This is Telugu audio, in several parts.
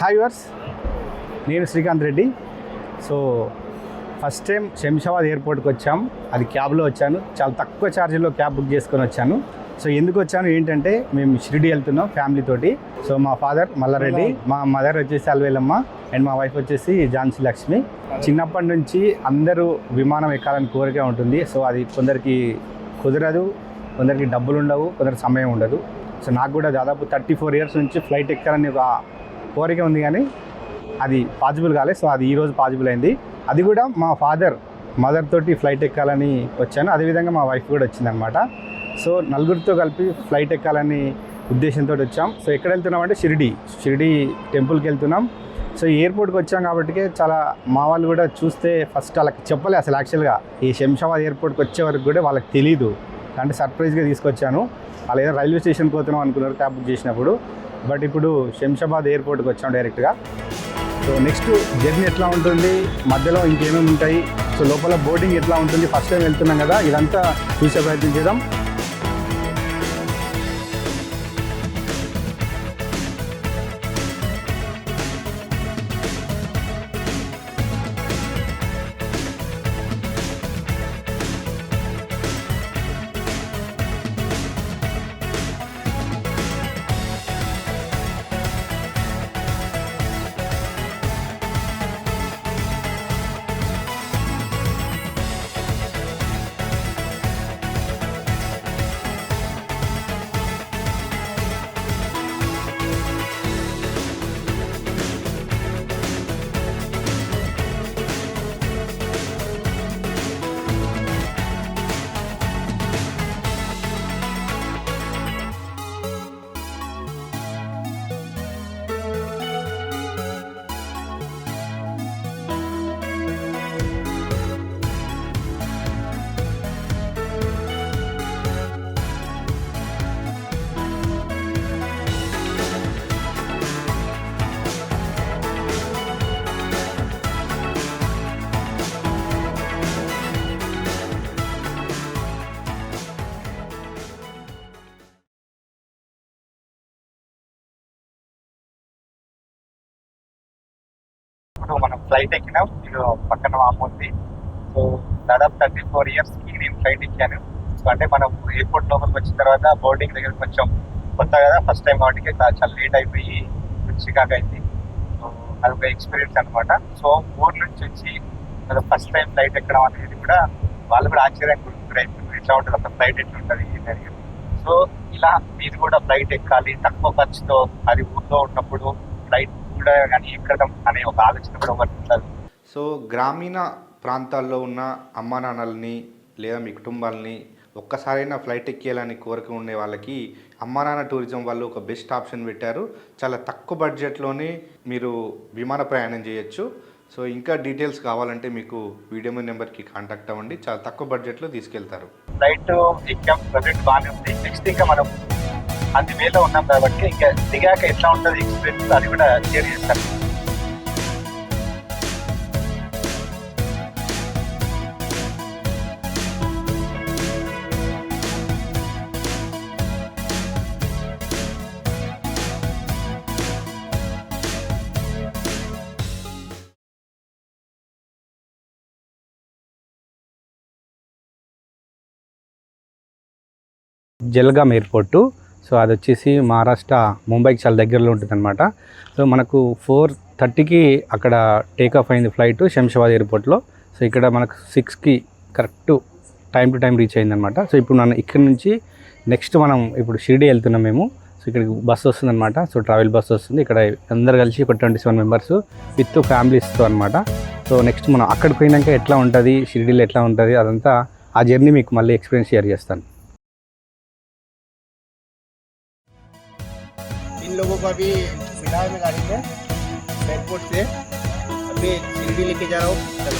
హాయ్ వర్స్, నేను Srikanth Reddy. So first time Shamshabad ఎయిర్పోర్ట్కి వచ్చాం. అది క్యాబ్లో వచ్చాను. చాలా తక్కువ ఛార్జీలో క్యాబ్ బుక్ చేసుకొని వచ్చాను. సో ఎందుకు వచ్చాను ఏంటంటే, మేము షిరిడి వెళ్తున్నాం ఫ్యామిలీ తోటి. సో మా ఫాదర్ మల్లారెడ్డి, మా మదర్ వచ్చేసి అల్వేలమ్మ, అండ్ మా వైఫ్ వచ్చేసి ఝాన్సీ లక్ష్మి. చిన్నప్పటి నుంచి అందరూ విమానం ఎక్కాలని కోరిక ఉంటుంది. సో అది కొందరికి కుదరదు, కొందరికి డబ్బులు ఉండవు, కొందరికి సమయం ఉండదు. సో నాకు కూడా దాదాపు 34 years నుంచి ఫ్లైట్ ఎక్కాలని ఒక కోరిక ఉంది, కానీ అది పాసిబుల్ కాలేదు. సో అది ఈరోజు పాసిబుల్ అయింది. అది కూడా మా మదర్ తోటి ఫ్లైట్ ఎక్కాలని వచ్చాను. అదేవిధంగా మా వైఫ్ కూడా వచ్చిందనమాట. సో నలుగురితో కలిపి ఫ్లైట్ ఎక్కాలని ఉద్దేశంతో వచ్చాం. సో ఎక్కడ వెళ్తున్నామంటే షిరిడి టెంపుల్కి వెళ్తున్నాం. సో ఎయిర్పోర్ట్కి వచ్చాం కాబట్టి చాలా మా వాళ్ళు కూడా చూస్తే ఫస్ట్ వాళ్ళకి చెప్పలే అసలు. యాక్చువల్గా ఈ శంషాబాద్ ఎయిర్పోర్ట్కి వచ్చే వరకు కూడా వాళ్ళకి తెలీదు. అంటే సర్ప్రైజ్గా తీసుకొచ్చాను. వాళ్ళు ఏదో రైల్వే స్టేషన్కి పోతున్నాం అనుకున్నారు క్యాబ్ బుక్ చేసినప్పుడు. బట్ ఇప్పుడు శంషాబాద్ ఎయిర్పోర్ట్కి వచ్చాం డైరెక్ట్గా. సో నెక్స్ట్ జర్నీ ఎట్లా ఉంటుంది, మధ్యలో ఇంకేమేమి ఉంటాయి, సో లోపల బోర్డింగ్ ఎట్లా ఉంటుంది, ఫస్ట్ టైం వెళ్తున్నాం కదా, ఇదంతా చూసే ప్రయత్నం చేద్దాం. మనం ఫ్లైట్ ఎక్కినాం. ఇది పక్కన మామూలు. సో దాదాపు 34 years నేను ఫ్లైట్ ఎక్కాను. సో అంటే మనం ఎయిర్పోర్ట్ లోపలికి వచ్చిన తర్వాత బోర్డింగ్ దగ్గర కొంచెం కొత్త కదా, ఫస్ట్ టైం కాబట్టి చాలా లేట్ అయిపోయి చికాకు అయింది. సో అదొక ఎక్స్పీరియన్స్ అనమాట. సో ఊరు నుంచి వచ్చి ఫస్ట్ టైం ఫ్లైట్ ఎక్కడం అనేది కూడా వాళ్ళు కూడా ఆశ్చర్యానికి గురైపోయింది. ఎట్లా ఉంటుంది ఒక ఫ్లైట్ ఎట్లా ఉంటుంది. సో ఇలా మీరు కూడా ఫ్లైట్ ఎక్కాలి తక్కువ ఖర్చుతో, అది ఊర్లో ఉన్నప్పుడు ఫ్లైట్ కూడా కానీ ఎక్కడం అనే ఒక ఆలోచన కూడా ఉంటుంది. సో గ్రామీణ ప్రాంతాల్లో ఉన్న అమ్మా నాన్నల్ని లేదా మీ కుటుంబాలని ఒక్కసారైనా ఫ్లైట్ ఎక్కేయాలని కోరిక ఉండే వాళ్ళకి అమ్మా నాన్న టూరిజం వాళ్ళు ఒక బెస్ట్ ఆప్షన్ పెట్టారు. చాలా తక్కువ బడ్జెట్లోనే మీరు విమాన ప్రయాణం చేయొచ్చు. సో ఇంకా డీటెయిల్స్ కావాలంటే మీకు వీడియో నెంబర్కి కాంటాక్ట్ అవ్వండి. చాలా తక్కువ బడ్జెట్లో తీసుకెళ్తారు. ఫ్లైట్ ఎక్కాం, బడ్జెట్ బాగానే ఉంది. నెక్స్ట్ ఇంకా మనం అది వేలో ఉన్నాం కాబట్టి ఇంకా దిగాక ఎట్లా ఉంటుంది ఎక్స్పీరియన్స్ అది కూడా షేర్ చేస్తాను. జల్గాం ఎయిర్పోర్టు. సో అది వచ్చేసి మహారాష్ట్ర ముంబైకి చాలా దగ్గరలో ఉంటుంది అనమాట. సో మనకు 4:30కి అక్కడ టేకాఫ్ అయింది ఫ్లైట్ శంషాబాద్ ఎయిర్పోర్ట్లో. సో ఇక్కడ మనకు 6కి correct time to time reach అయిందనమాట. సో ఇప్పుడు మనం ఇక్కడ నుంచి నెక్స్ట్ మనం ఇప్పుడు షిరిడి వెళ్తున్నాం మేము. సో ఇక్కడికి బస్సు వస్తుంది అనమాట. సో ట్రావెల్ బస్సు వస్తుంది. ఇక్కడ అందరు కలిసి ఒక 27 members విత్ ఫ్యామిలీస్తో అనమాట. సో నెక్స్ట్ మనం అక్కడికి పోయినాక ఎట్లా ఉంటుంది, షిరిడీలో ఎట్లా ఉంటుంది, అదంతా ఆ జర్నీ మీకు మళ్ళీ ఎక్స్పీరియన్స్ షేర్ చేస్తాను. लोगों को अभी बिठा है मैं गाड़ी में एयरपोर्ट से अभी शिरडी लेके जा रहा हूँ. चलो.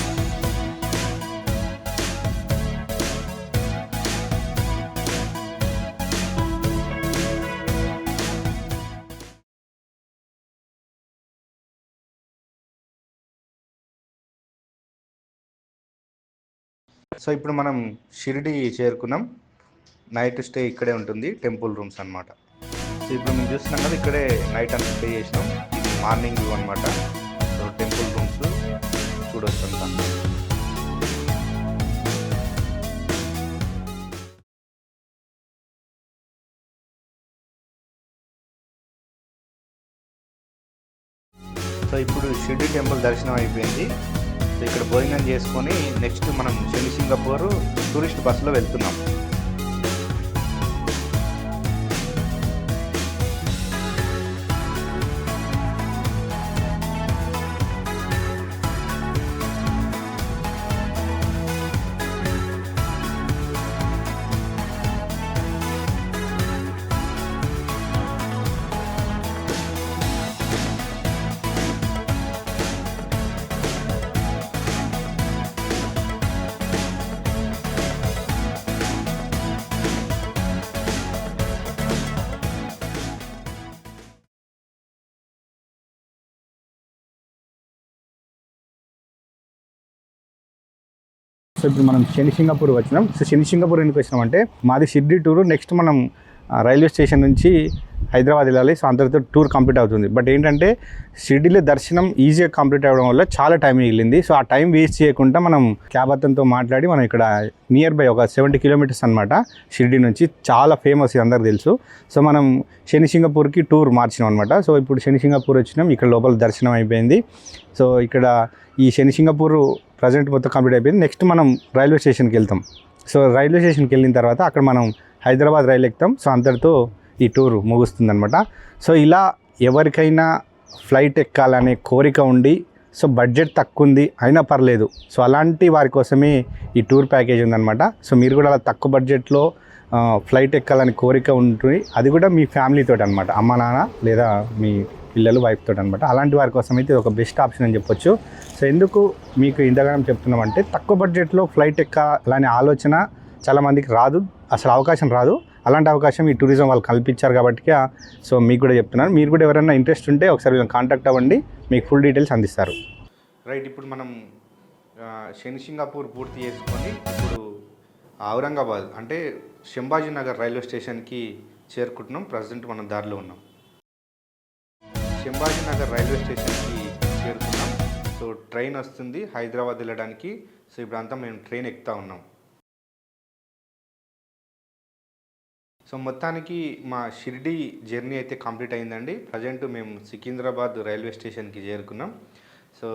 సో ఇప్పుడు మనం షిరిడి చేరుకున్నాం. నైట్ స్టే ఇక్కడే ఉంటుంది, టెంపుల్ రూమ్స్ అన్నమాట. సో ఇప్పుడు మేము చూస్తున్నాం కదా, ఇక్కడే నైట్ అంతా స్టే చేసినాం. ఇది మార్నింగ్ వ్యూ అనమాట. సో టెంపుల్ రూమ్స్ చూడొచ్చు అంతా. సో ఇప్పుడు షిర్డీ టెంపుల్ దర్శనం అయిపోయింది. సో ఇక్కడ భోజనం చేసుకొని నెక్స్ట్ మనం శని సింగపూర్ టూరిస్ట్ బస్సులో వెళ్తున్నాం. సో ఇప్పుడు మనం శని సింగపూర్ వచ్చినాం. సో శని సింగపూర్ ఎందుకు వచ్చినాం అంటే మాది షిర్డీ టూరు. నెక్స్ట్ మనం రైల్వే స్టేషన్ నుంచి హైదరాబాద్ వెళ్ళాలి. సో అందరితో టూర్ కంప్లీట్ అవుతుంది. బట్ ఏంటంటే షిర్డీలో దర్శనం ఈజీగా కంప్లీట్ అవ్వడం వల్ల చాలా టైం మిగిలింది. సో ఆ టైం వేస్ట్ చేయకుండా మనం క్యాబ్ అతనితో మాట్లాడి మనం ఇక్కడ నియర్ బై ఒక 70 కిలోమీటర్స్ అనమాట షిర్డీ నుంచి. చాలా ఫేమస్, ఇది అందరికి తెలుసు. సో మనం శని సింగపూర్కి టూర్ మార్చినాం అనమాట. సో ఇప్పుడు శని సింగపూర్ వచ్చినాం. ఇక్కడ లోపల దర్శనం అయిపోయింది. సో ఇక్కడ ఈ శని సింగపూర్ ప్రజెంట్ మొత్తం కంప్లీట్ అయిపోయింది. నెక్స్ట్ మనం రైల్వే స్టేషన్కి వెళ్తాం. సో రైల్వే స్టేషన్కి వెళ్ళిన తర్వాత అక్కడ మనం హైదరాబాద్ రైలు ఎక్కుతాం. సో అంతటితో ఈ టూర్ ముగుస్తుంది అనమాట. సో ఇలా ఎవరికైనా ఫ్లైట్ ఎక్కాలనే కోరిక ఉండి సో బడ్జెట్ తక్కువ ఉంది అయినా పర్లేదు, సో అలాంటి వారి కోసమే ఈ టూర్ ప్యాకేజ్ ఉందన్నమాట. సో మీరు కూడా అలా తక్కువ బడ్జెట్లో ఫ్లైట్ ఎక్కాలని కోరిక ఉంటుంది, అది కూడా మీ ఫ్యామిలీతో అనమాట, అమ్మ నాన్న లేదా మీ పిల్లలు వైఫ్ తోటి అనమాట. అలాంటి వారి కోసం అయితే ఇది ఒక బెస్ట్ ఆప్షన్ అని చెప్పొచ్చు. సో ఎందుకు మీకు ఇంతగానం చెప్తున్నామంటే తక్కువ బడ్జెట్లో ఫ్లైట్ ఎక్కాలనే ఆలోచన చాలామందికి రాదు, అసలు అవకాశం రాదు. అలాంటి అవకాశం ఈ టూరిజం వాళ్ళు కల్పించారు కాబట్టి సో మీకు కూడా చెప్తున్నాను. మీరు కూడా ఎవరైనా ఇంట్రెస్ట్ ఉంటే ఒకసారి వీళ్ళని కాంటాక్ట్ అవ్వండి, మీకు ఫుల్ డీటెయిల్స్ అందిస్తారు. రైట్, ఇప్పుడు మనం శని సింగపూర్ పూర్తి చేసుకొని ఇప్పుడు ఔరంగాబాద్ అంటే శంభాజీ నగర్ రైల్వే స్టేషన్కి చేరుకుంటున్నాం. ప్రజెంట్ మనం దారిలో ఉన్నాం. శంభాజీ నగర్ రైల్వే స్టేషన్కి చేరుకున్నాం. సో ట్రైన్ వస్తుంది హైదరాబాద్ వెళ్ళడానికి. సో ఇప్పుడంతా మేము ట్రైన్ ఎక్కుతా ఉన్నాం. సో మొత్తానికి మా షిర్డీ జర్నీ అయితే కంప్లీట్ అయిందండి. ప్రజెంట్ మేము సికింద్రాబాద్ రైల్వే స్టేషన్కి చేరుకున్నాం. సో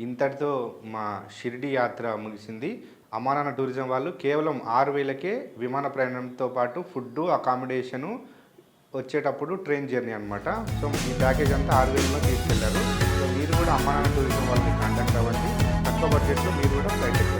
ఇంతటితో మా షిర్డీ యాత్ర ముగిసింది. అమ్మానాన్న టూరిజం వాళ్ళు కేవలం 6,000కే విమాన ప్రయాణంతో పాటు ఫుడ్, అకామిడేషను, వచ్చేటప్పుడు ట్రైన్ జర్నీ అనమాట. సో ఈ ప్యాకేజ్ అంతా 6,000లో తీసుకెళ్లారు. సో మీరు కూడా అమ్మానాన్న టూరిజం వాళ్ళని కాంటాక్ట్ అవ్వండి. తక్కువ బడ్జెట్లో మీరు కూడా ఫ్లైట్ ఎక్కండి.